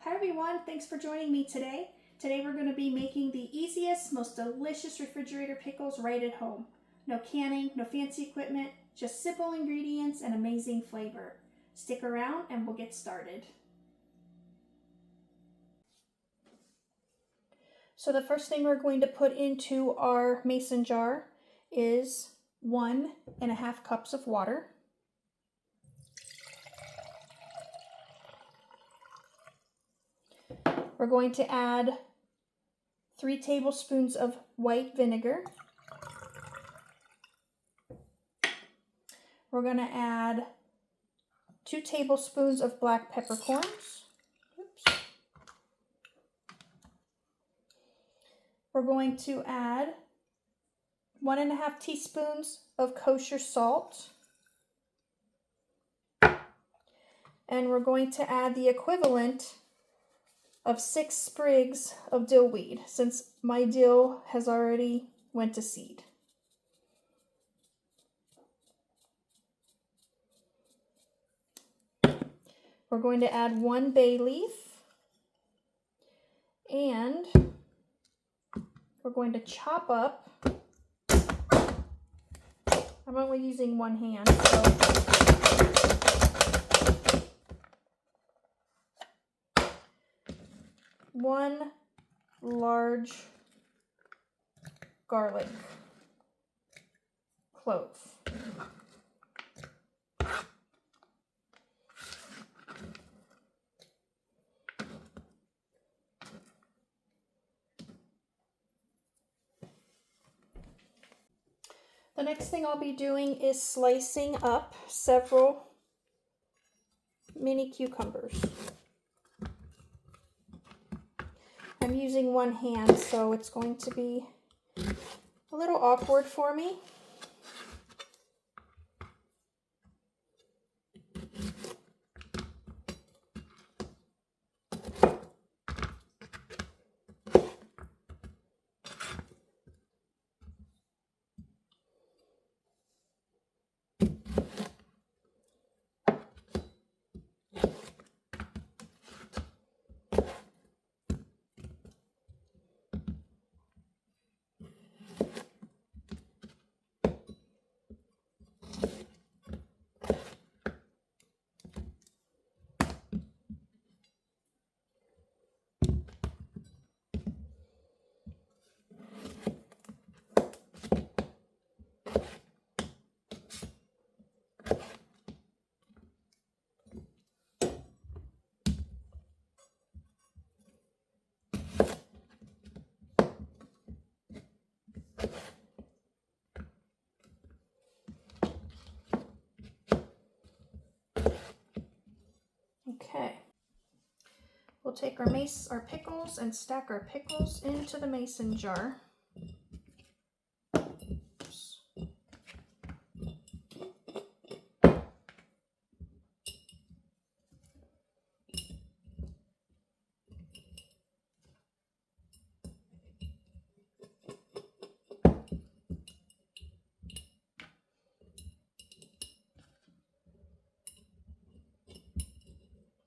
Hi everyone, thanks for joining me today. Today we're going to be making the easiest, most delicious refrigerator pickles right at home. No canning, no fancy equipment, just simple ingredients and amazing flavor. Stick around and we'll get started. So the first thing we're going to put into our mason jar is 1.5 cups of water. We're going to add 3 tablespoons of white vinegar. We're going to add 2 tablespoons of black peppercorns. Oops. We're going to add 1.5 teaspoons of kosher salt. And we're going to add the equivalent of 6 sprigs of dill weed, since my dill has already went to seed. We're going to add 1 bay leaf, and we're going to chop up. I'm only using one hand, so one large garlic clove. The next thing I'll be doing is slicing up several mini cucumbers. I'm using one hand, so it's going to be a little awkward for me. Okay, we'll take our pickles and stack our pickles into the mason jar. Oops.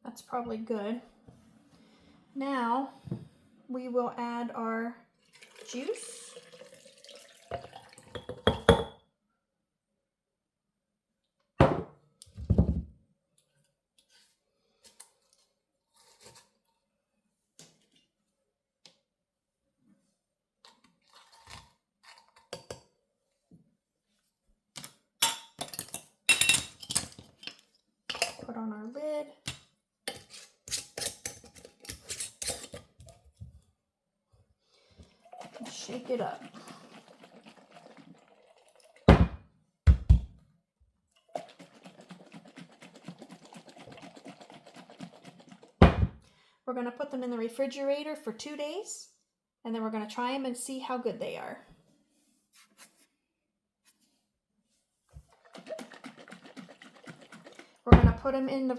That's probably good. Now we will add our juice. Put on our lid. Shake it up. We're going to put them in the refrigerator for 2 days, and then we're going to try them and see how good they are. We're going to put them in the